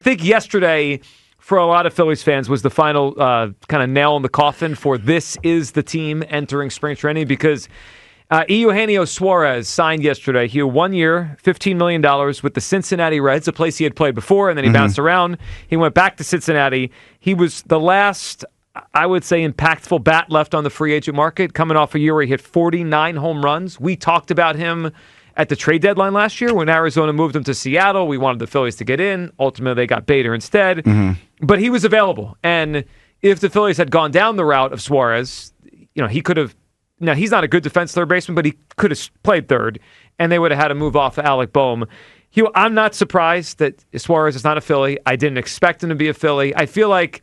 I think yesterday, for a lot of Phillies fans, was the final kind of nail in the coffin for this is the team entering spring training because Eugenio Suarez signed yesterday. He had 1 year, $15 million with the Cincinnati Reds, a place he had played before, and then he bounced around. He went back to Cincinnati. He was the last, I would say, impactful bat left on the free agent market, coming off a year where he hit 49 home runs. We talked about him at the trade deadline last year when Arizona moved him to Seattle. We wanted the Phillies to get in. Ultimately, they got Bader instead. But he was available. And if the Phillies had gone down the route of Suarez, he could have. Now, he's not a good defense third baseman, but he could have played third, and they would have had to move off Alec Boehm. I'm not surprised that Suarez is not a Philly. I didn't expect him to be a Philly. I feel like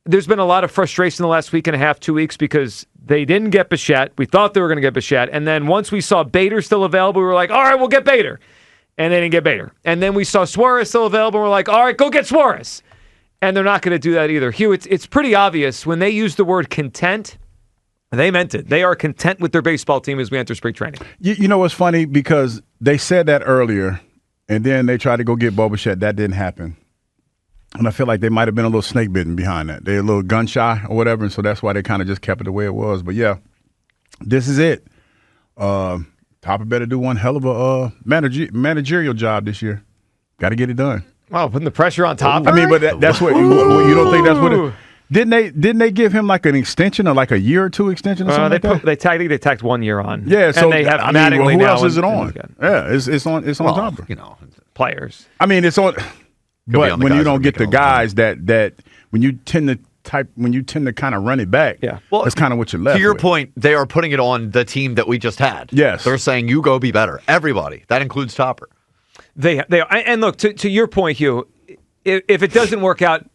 there's been a lot of frustration the last week and a half, 2 weeks, because they didn't get Bichette. We thought they were going to get Bichette, and then once we saw Bader still available, we were like, all right, we'll get Bader. And they didn't get Bader. And then we saw Suarez still available, and we're like, all right, go get Suarez. And they're not going to do that either. Hugh, it's pretty obvious when they use the word content, they meant it. They are content with their baseball team as we enter spring training. You know what's funny? Because they said that earlier, and then they tried to go get Bo Bichette. That didn't happen. And I feel like they might have been a little snake bitten behind that. They're a little gun shy or whatever, and so that's why they kind of just kept it the way it was. But, yeah, this is it. Topper better do one hell of a managerial job this year. Got to get it done. Well, putting the pressure on Topper? I mean, but that's what you don't think that's what it – Didn't they give him like an extension or like a year or two extension or something like that? They tacked 1 year on. Yeah, so and they have Mattingly who now else is it on? Yeah, it's on Topper. Players. I mean, it's on. But when you don't get the guys that when you tend to kind of run it back, well, that's kind of what you're left with. To your point, they are putting it on the team that we just had. Yes, they're saying you go be better. Everybody, that includes Topper. They are. And look, to your point, Hugh. If it doesn't work out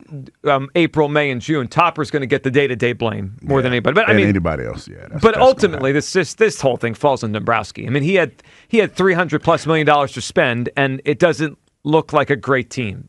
April, May, and June, Topper's going to get the day-to-day blame more than anybody. But I mean, anybody else, but ultimately, this whole thing falls on Dombrowski. I mean, he had $300+ million to spend, and it doesn't look like a great team.